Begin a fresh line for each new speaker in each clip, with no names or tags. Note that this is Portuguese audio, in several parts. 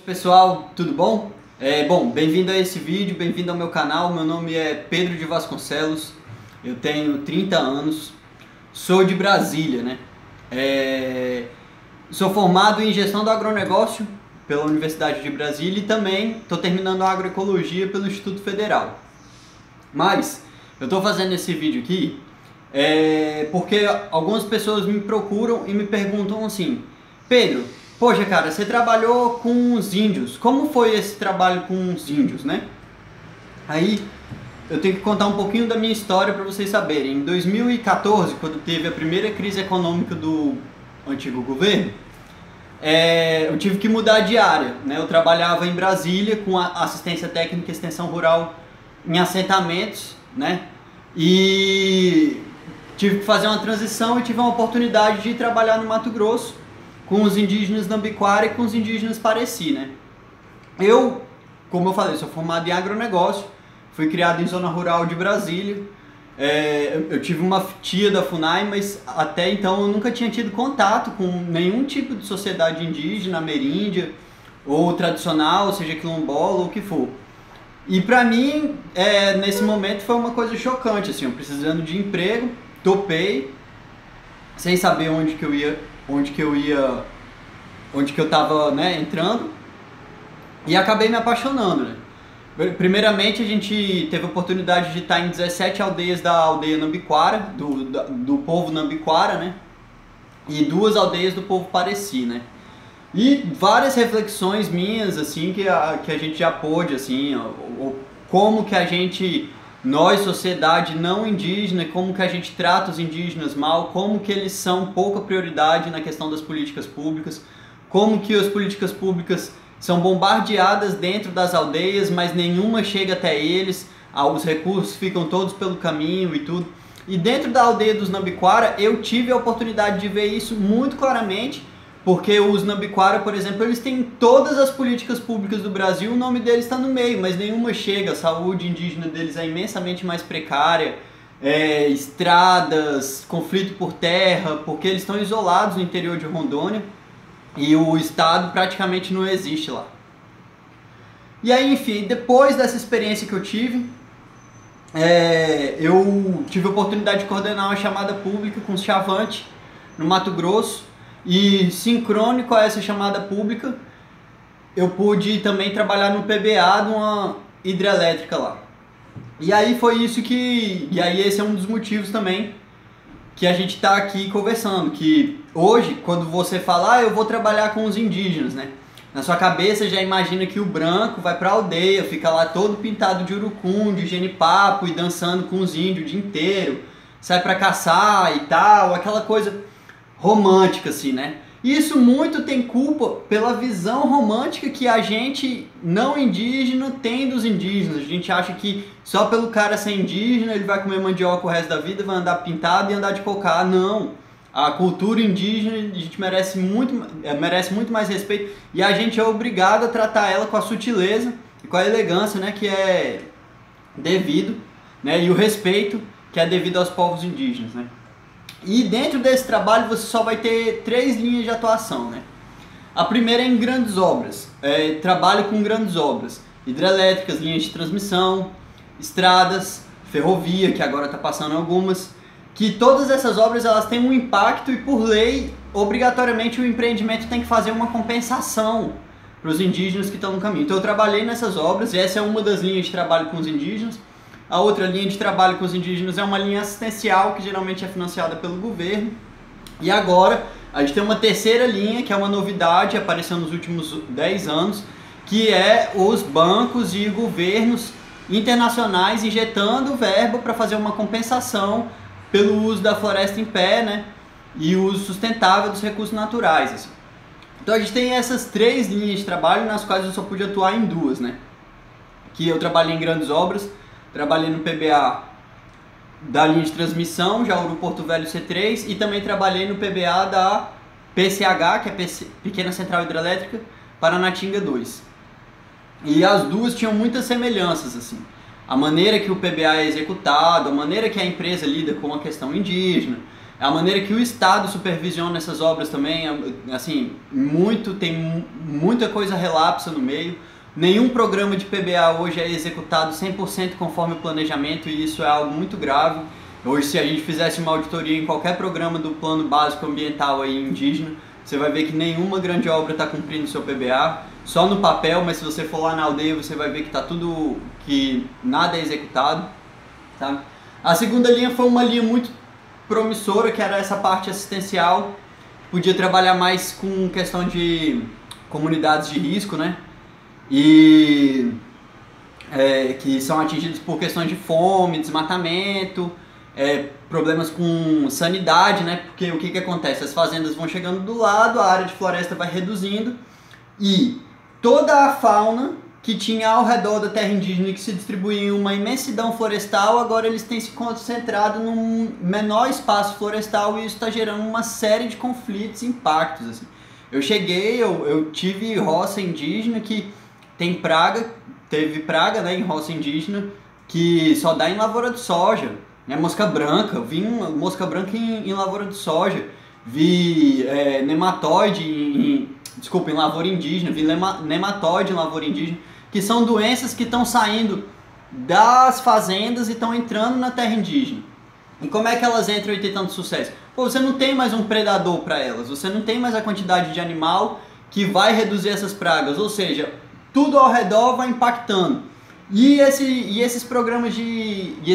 Pessoal, tudo bom? Bem-vindo a esse vídeo, bem-vindo ao meu canal. Meu nome é Pedro de Vasconcelos, eu tenho 30 anos, sou de Brasília, né? Sou formado em gestão do agronegócio pela Universidade de Brasília e também estou terminando a agroecologia pelo Instituto Federal. Mas eu estou fazendo esse vídeo aqui porque algumas pessoas me procuram e me perguntam assim: Pedro, poxa cara, você trabalhou com os índios, como foi esse trabalho com os índios, né? Aí eu tenho que contar um pouquinho da minha história para vocês saberem. Em 2014, quando teve a primeira crise econômica do antigo governo, eu tive que mudar de área, né? Eu trabalhava em Brasília com assistência técnica e extensão rural em assentamentos, né? E tive que fazer uma transição e tive a oportunidade de trabalhar no Mato Grosso com os indígenas Nambiquara e com os indígenas Pareci, né? Como eu falei, sou formado em agronegócio, fui criado em zona rural de Brasília. Eu tive uma tia da FUNAI, mas até então eu nunca tinha tido contato com nenhum tipo de sociedade indígena, ameríndia, ou tradicional, seja quilombola ou o que for. E pra mim, nesse momento foi uma coisa chocante, assim, eu precisando de emprego, topei, sem saber onde que eu tava, né, entrando, e acabei me apaixonando, né? Primeiramente, a gente teve a oportunidade de estar em 17 aldeias da aldeia Nambiquara, do povo Nambiquara, né? E 2 aldeias do povo Pareci, né? E várias reflexões minhas, assim, que a gente já pôde, assim, como que nós, sociedade não indígena, como que a gente trata os indígenas mal, como que eles são pouca prioridade na questão das políticas públicas, como que as políticas públicas são bombardeadas dentro das aldeias, mas nenhuma chega até eles, os recursos ficam todos pelo caminho e tudo. E dentro da aldeia dos Nambiquara, eu tive a oportunidade de ver isso muito claramente, porque os Nambiquara, por exemplo, eles têm todas as políticas públicas do Brasil, o nome deles está no meio, mas nenhuma chega. A saúde indígena deles é imensamente mais precária, estradas, conflito por terra, porque eles estão isolados no interior de Rondônia e o Estado praticamente não existe lá. E aí, enfim, depois dessa experiência que eu tive a oportunidade de coordenar uma chamada pública com o Chavante, no Mato Grosso. E sincrônico a essa chamada pública, eu pude também trabalhar no PBA de uma hidrelétrica lá. E aí esse é um dos motivos também que a gente está aqui conversando, que hoje, quando você fala, eu vou trabalhar com os indígenas, né? Na sua cabeça já imagina que o branco vai pra aldeia, fica lá todo pintado de urucum, de genipapo e dançando com os índios o dia inteiro, sai pra caçar e tal, aquela coisa romântica, assim, né? Isso muito tem culpa pela visão romântica que a gente não indígena tem dos indígenas. A gente acha que só pelo cara ser indígena ele vai comer mandioca o resto da vida, vai andar pintado e andar de cocá. Não! A cultura indígena a gente merece muito mais respeito e a gente é obrigado a tratar ela com a sutileza e com a elegância, né, que é devido, né, e o respeito que é devido aos povos indígenas, né? E dentro desse trabalho você só vai ter 3 linhas de atuação, né? A primeira é em grandes obras, trabalho com grandes obras, hidrelétricas, linhas de transmissão, estradas, ferrovia, que agora está passando algumas, que todas essas obras elas têm um impacto e por lei, obrigatoriamente o empreendimento tem que fazer uma compensação para os indígenas que estão no caminho. Então eu trabalhei nessas obras e essa é uma das linhas de trabalho com os indígenas. A outra linha de trabalho com os indígenas é uma linha assistencial, que geralmente é financiada pelo governo. E agora, a gente tem uma terceira linha, que é uma novidade, apareceu nos últimos 10 anos, que é os bancos e governos internacionais injetando verba para fazer uma compensação pelo uso da floresta em pé, né? E o uso sustentável dos recursos naturais, assim. Então a gente tem essas 3 linhas de trabalho, nas quais eu só pude atuar em 2, né? Que eu trabalhei em grandes obras. Trabalhei no PBA da linha de transmissão, Jauru Porto Velho C3, e também trabalhei no PBA da PCH, que é Pequena Central Hidrelétrica, Paranatinga 2. E as duas tinham muitas semelhanças, assim. A maneira que o PBA é executado, a maneira que a empresa lida com a questão indígena, É a maneira que o Estado supervisiona essas obras também, assim, tem muita coisa relapsa no meio. Nenhum programa de PBA hoje é executado 100% conforme o planejamento e isso é algo muito grave. Hoje, se a gente fizesse uma auditoria em qualquer programa do Plano Básico Ambiental aí indígena, você vai ver que nenhuma grande obra está cumprindo o seu PBA, só no papel, mas se você for lá na aldeia você vai ver que nada é executado. Tá? A segunda linha foi uma linha muito promissora, que era essa parte assistencial, podia trabalhar mais com questão de comunidades de risco, né? E que são atingidos por questões de fome, desmatamento, problemas com sanidade, né? Porque o que acontece? As fazendas vão chegando do lado, a área de floresta vai reduzindo e toda a fauna que tinha ao redor da terra indígena e que se distribuía em uma imensidão florestal, agora eles têm se concentrado num menor espaço florestal e isso está gerando uma série de conflitos e impactos. Assim. Eu tive roça indígena que teve praga, né, em roça indígena que só dá em lavoura de soja, né, mosca branca, eu vi mosca branca em lavoura de soja, vi nematóide em lavoura indígena, vi nematóide em lavoura indígena, que são doenças que estão saindo das fazendas e estão entrando na terra indígena. E como é que elas entram e tem tanto sucesso? Pô, você não tem mais um predador para elas, você não tem mais a quantidade de animal que vai reduzir essas pragas, ou seja, tudo ao redor vai impactando. E esses programas de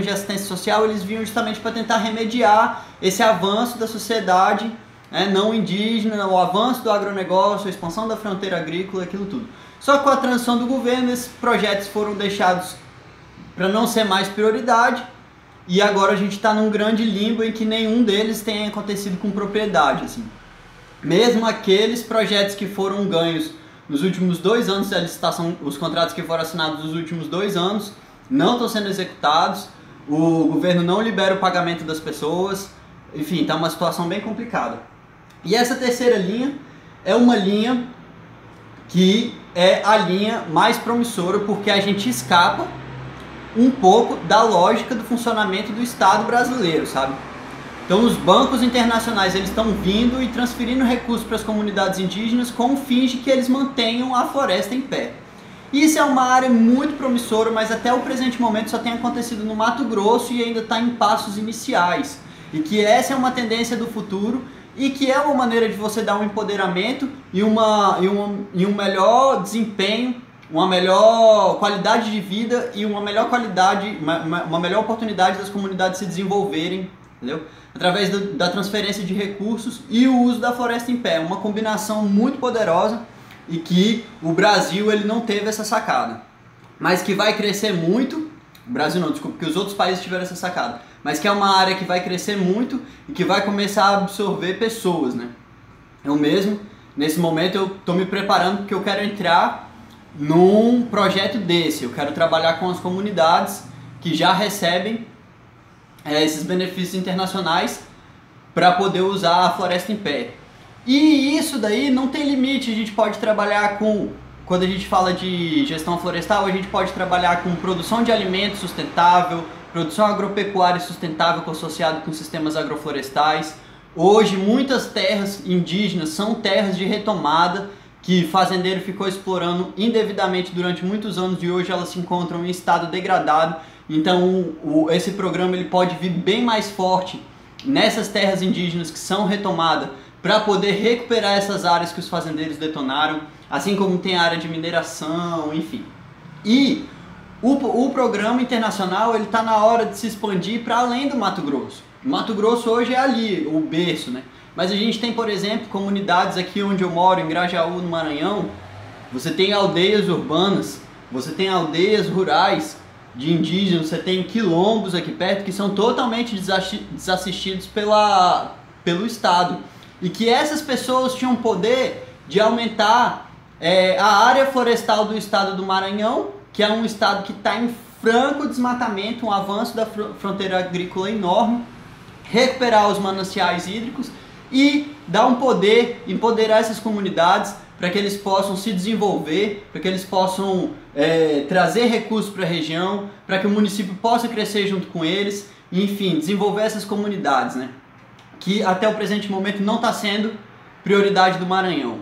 assistência social, eles vinham justamente para tentar remediar esse avanço da sociedade não indígena, o avanço do agronegócio, a expansão da fronteira agrícola, aquilo tudo. Só que com a transição do governo, esses projetos foram deixados para não ser mais prioridade e agora a gente está num grande limbo em que nenhum deles tem acontecido com propriedade. Assim. Mesmo aqueles projetos que foram ganhos nos últimos 2 anos da licitação, os contratos que foram assinados nos últimos 2 anos não estão sendo executados, o governo não libera o pagamento das pessoas, enfim, está uma situação bem complicada. E essa terceira linha é uma linha que é a linha mais promissora porque a gente escapa um pouco da lógica do funcionamento do Estado brasileiro, sabe? Então os bancos internacionais eles estão vindo e transferindo recursos para as comunidades indígenas com o fim de que eles mantenham a floresta em pé. Isso é uma área muito promissora, mas até o presente momento só tem acontecido no Mato Grosso e ainda está em passos iniciais. E que essa é uma tendência do futuro e que é uma maneira de você dar um empoderamento e um melhor desempenho, uma melhor qualidade de vida e uma melhor oportunidade das comunidades se desenvolverem, entendeu? Através da transferência de recursos e o uso da floresta em pé, uma combinação muito poderosa e que o Brasil ele não teve essa sacada, mas que vai crescer muito, o Brasil não, desculpa, que os outros países tiveram essa sacada, mas que é uma área que vai crescer muito e que vai começar a absorver pessoas, né? Eu mesmo, nesse momento eu estou me preparando porque eu quero entrar num projeto desse, eu quero trabalhar com as comunidades que já recebem esses benefícios internacionais para poder usar a floresta em pé. E isso daí não tem limite, a gente pode trabalhar com, quando a gente fala de gestão florestal, a gente pode trabalhar com produção de alimentos sustentável, produção agropecuária sustentável associada com sistemas agroflorestais. Hoje muitas terras indígenas são terras de retomada que fazendeiro ficou explorando indevidamente durante muitos anos e hoje elas se encontram em estado degradado. Então esse programa ele pode vir bem mais forte nessas terras indígenas que são retomadas para poder recuperar essas áreas que os fazendeiros detonaram, assim como tem a área de mineração, enfim. E o programa internacional ele está na hora de se expandir para além do Mato Grosso. O Mato Grosso hoje é ali, o berço, né? Mas a gente tem, por exemplo, comunidades aqui onde eu moro, em Grajaú, no Maranhão, você tem aldeias urbanas, você tem aldeias rurais de indígenas, você tem quilombos aqui perto que são totalmente desassistidos pelo Estado. E que essas pessoas tinham poder de aumentar a área florestal do estado do Maranhão, que é um estado que está em franco desmatamento, um avanço da fronteira agrícola enorme, recuperar os mananciais hídricos e dar um poder, empoderar essas comunidades para que eles possam se desenvolver, para que eles possam trazer recursos para a região, para que o município possa crescer junto com eles, e, enfim, desenvolver essas comunidades, né? que até o presente momento não está sendo prioridade do Maranhão.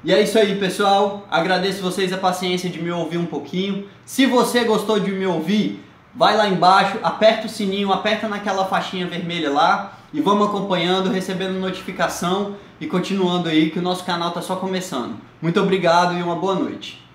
E é isso aí, pessoal. Agradeço vocês a paciência de me ouvir um pouquinho. Se você gostou de me ouvir, vai lá embaixo, aperta o sininho, aperta naquela faixinha vermelha lá e vamos acompanhando, recebendo notificação e continuando aí que o nosso canal está só começando. Muito obrigado e uma boa noite.